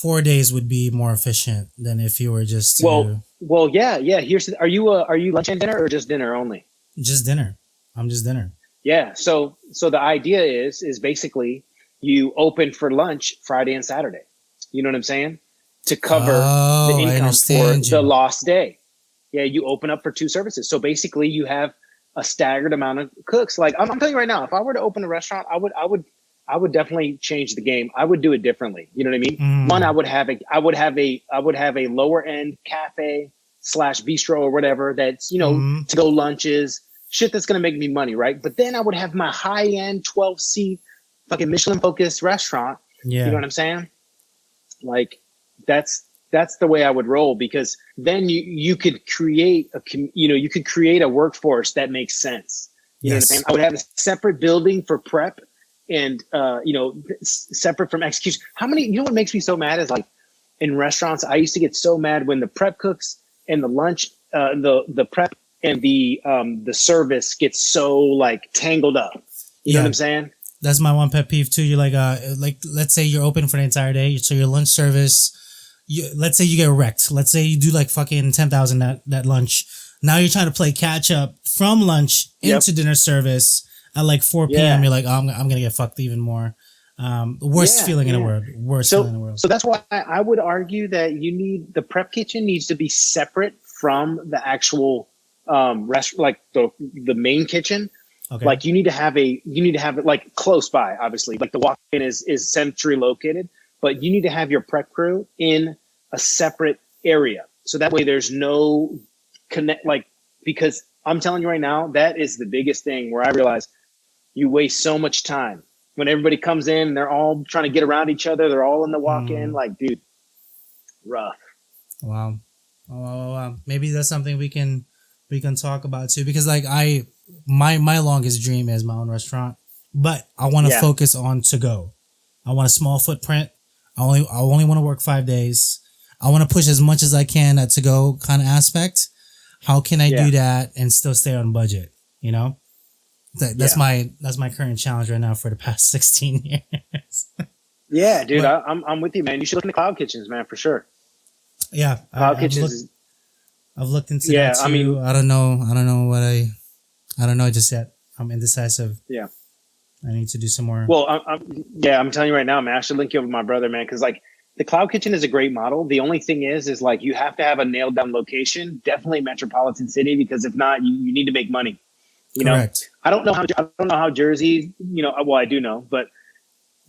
4 days would be more efficient than if you were just well, yeah. Are you lunch and dinner or just dinner only? Just dinner. I'm just dinner. Yeah. So the idea is basically you open for lunch Friday and Saturday. You know what I'm saying? To cover the income for the lost day. Yeah, you open up for 2 services. So basically you have a staggered amount of cooks. Like, I'm telling you right now, if I were to open a restaurant, I would definitely change the game. I would do it differently. You know what I mean? One, I would have a lower end cafe bistro or whatever that's, you know, to go lunches, shit that's going to make me money, right? But then I would have my high-end 12-seat fucking Michelin-focused restaurant. Yeah. You know what I'm saying? Like, that's the way I would roll, because then you could create a workforce that makes sense. You know what I'm saying? I would have a separate building for prep and, separate from execution. You know what makes me so mad is, like, in restaurants, I used to get so mad when the prep cooks and the lunch, the prep and the service gets so, like, tangled up. You know what I'm saying? That's my one pet peeve too. You're like let's say you're open for the entire day. So your lunch service, let's say you get wrecked. Let's say you do like fucking 10,000 that lunch. Now you're trying to play catch up from lunch into dinner service at like 4 p.m. You're like, oh, I'm going to get fucked even more. Worst feeling in the world. Feeling in the world. So that's why I would argue that the prep kitchen needs to be separate from the actual like the main kitchen. Okay. Like you need to have it like close by, obviously. Like the walk-in is centrally located, but you need to have your prep crew in a separate area. So that way there's no connect, like, because I'm telling you right now, that is the biggest thing where I realize you waste so much time when everybody comes in, they're all trying to get around each other. They're all in the walk-in, like, dude, rough. Wow. Oh, maybe that's something we can talk about too, because like my longest dream is my own restaurant, but I want to focus on to go. I want a small footprint. I only want to work 5 days. I want to push as much as I can at to go kind of aspect. How can I do that and still stay on budget? You know, that's my current challenge right now for the past 16 years. Yeah, dude, but, I'm with you, man. You should look into cloud kitchens, man, for sure. Yeah, cloud kitchens. I've looked into that too. I mean, I don't know just yet. I'm indecisive. Yeah. I need to do some more. Well, I'm telling you right now, man, I should link you up with my brother, man. Cause like the cloud kitchen is a great model. The only thing is like, you have to have a nailed down location, definitely metropolitan city, because if not, you need to make money. You Correct. know, I don't know how Jersey, well, I do know, but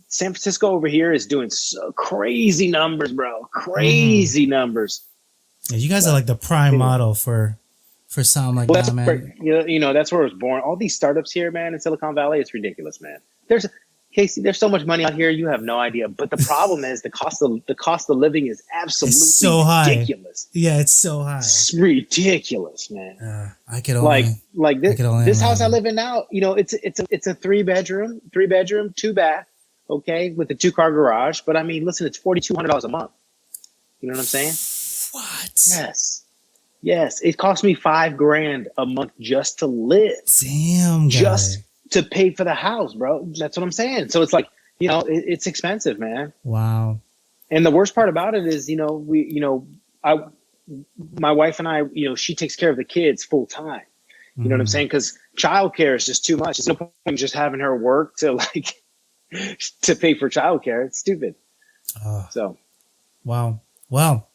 San Francisco over here is doing so crazy numbers, bro. Crazy numbers. Yeah, you guys are like the prime model for something like that, man. That's where it was born. All these startups here, man, in Silicon Valley, it's ridiculous, man. Casey, there's so much money out here, you have no idea. But the problem is the cost of living is absolutely so ridiculous. High. Yeah, it's so high. It's ridiculous, man. I could only like this house I live in now. It's a three bedroom, 2-bath, okay, with a 2-car garage. But I mean, listen, it's $4,200 a month. You know what I'm saying? What? Yes. It cost me $5,000 a month just to live. Damn, just to pay for the house, bro. That's what I'm saying. So it's like, it's expensive, man. Wow. And the worst part about it is, my wife and I, she takes care of the kids full time. You know what I'm saying? Because childcare is just too much. It's no point in just having her work to to pay for childcare. It's stupid. So. Wow. Well,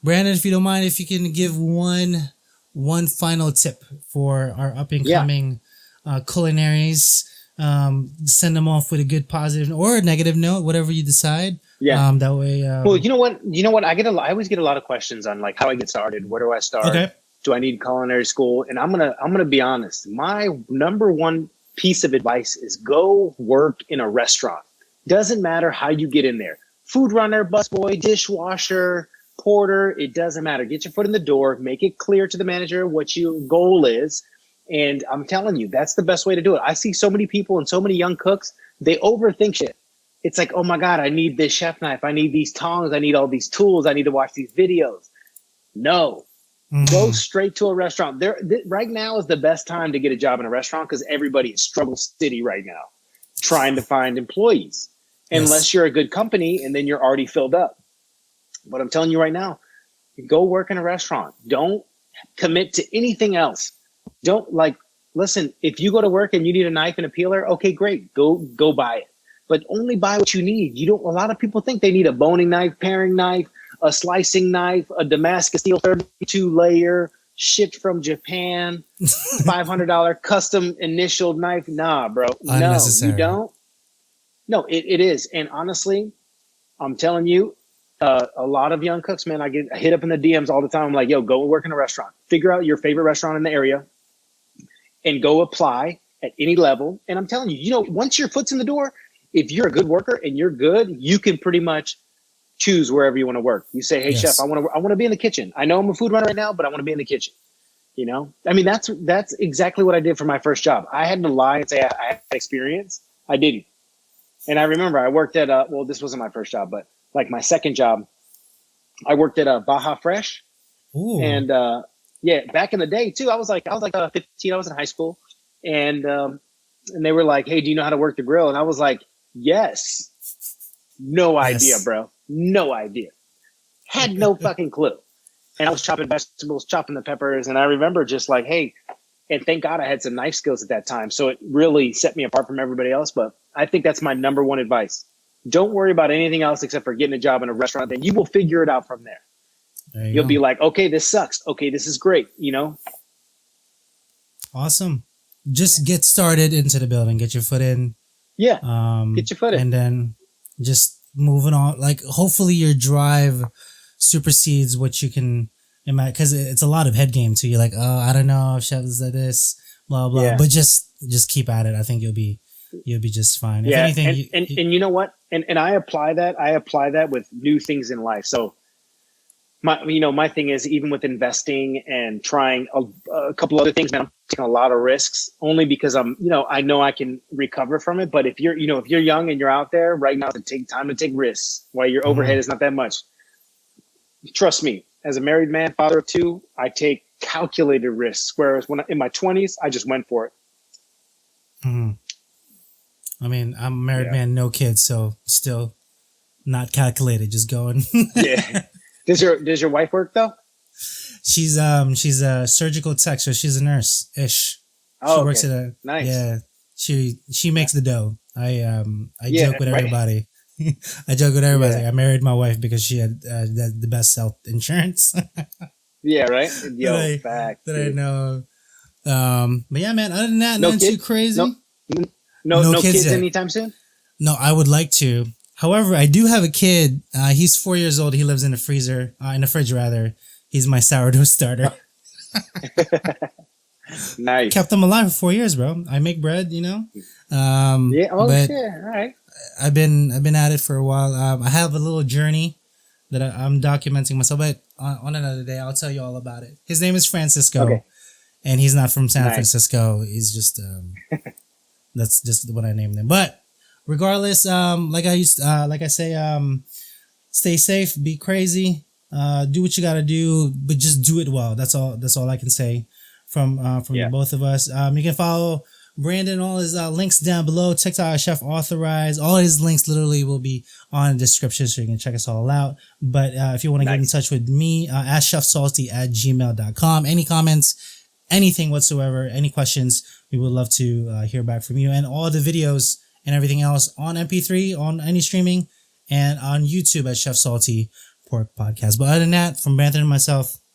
Brandon, if you don't mind, if you can give one final tip for our up and coming culinaries, send them off with a good positive or a negative note, whatever you decide. Yeah. That way. Well, you know what? I always get a lot of questions on like how I get started. Where do I start? Okay. Do I need culinary school? And I'm gonna be honest. My number one piece of advice is go work in a restaurant. Doesn't matter how you get in there. Food runner, busboy, dishwasher, porter, it doesn't matter. Get your foot in the door, make it clear to the manager what your goal is. And I'm telling you, that's the best way to do it. I see so many people and so many young cooks, they overthink shit. It's like, oh my God, I need this chef knife. I need these tongs. I need all these tools. I need to watch these videos. No, go straight to a restaurant. Right now is the best time to get a job in a restaurant because everybody is struggle city right now trying to find employees. Unless you're a good company and then you're already filled up. But I'm telling you right now, go work in a restaurant. Don't commit to anything else. Listen, if you go to work and you need a knife and a peeler, okay, great. Go buy it. But only buy what you need. A lot of people think they need a boning knife, paring knife, a slicing knife, a Damascus steel 32 layer, shipped from Japan, $500 custom initialed knife. Nah, bro. No, you don't. No, it is. And honestly, I'm telling you, a lot of young cooks, man, I hit up in the DMs all the time. I'm like, yo, go work in a restaurant. Figure out your favorite restaurant in the area and go apply at any level. And I'm telling you, once your foot's in the door, if you're a good worker and you're good, you can pretty much choose wherever you want to work. You say, hey, chef, I want to be in the kitchen. I know I'm a food runner right now, but I want to be in the kitchen. I mean, that's exactly what I did for my first job. I had to lie and say I had experience. I didn't. And I remember I worked at, this wasn't my first job, but like my second job, I worked at Baja Fresh. Ooh. And back in the day too, I was like 15, I was in high school, and they were like, hey, do you know how to work the grill? And I was like, yes. No idea, bro. No idea. Had no fucking clue. And I was chopping vegetables, chopping the peppers. And I remember just like, hey, and thank God I had some knife skills at that time. So it really set me apart from everybody else. But I think that's my number one advice. Don't worry about anything else except for getting a job in a restaurant. Then you will figure it out from there. You'll be like, okay, this sucks. Okay, this is great. Awesome. Just get started into the building. Get your foot in. Yeah. Get your foot in. And then just moving on. Like, hopefully your drive supersedes what you can imagine, because it's a lot of head game too. You're like, oh, I don't know if chefs like this, blah blah. Yeah. But just keep at it. I think you'll be just fine. Yeah. If anything, and you know what? And I apply that with new things in life. So my thing is, even with investing and trying a couple other things, man, I'm taking a lot of risks only because I know I can recover from it. But if you're young and you're out there right now, to take time to take risks while your overhead is not that much. Trust me, as a married man, father of two, I take calculated risks. Whereas when in my 20s, I just went for it. Mm-hmm. I mean, I'm a married man, no kids, so still not calculated, just going. Yeah. Does your wife work though? She's a surgical tech, so she's a nurse ish. Oh, she works at nice. Yeah. She makes the dough. I joke with everybody. I joke with everybody. Yeah. I married my wife because she had the best health insurance. Yeah, right. That I know. But yeah, man. Other than that, nothing too crazy. No kids anytime soon. No, I would like to. However, I do have a kid. He's 4 years old. He lives in the fridge rather. He's my sourdough starter. Nice. Kept him alive for 4 years, bro. I make bread, Yeah. Oh shit. All right. I've been at it for a while. I have a little journey that I'm documenting myself, but on another day, I'll tell you all about it. His name is Francisco, and he's not from San Francisco. He's just that's just what I named him. But regardless, like I say, stay safe, be crazy, do what you got to do, but just do it well. That's all I can say from the both of us. You can follow Brandon, all his links down below. TikTok, Chef Authorized. All his links literally will be on the description, so you can check us all out. But if you want to get in touch with me, AskChefSalty@gmail.com. Any comments, anything whatsoever, any questions, we would love to hear back from you. And all the videos and everything else on MP3, on any streaming, and on YouTube at Chef Salty Pork Podcast. But other than that, from Brandon and myself,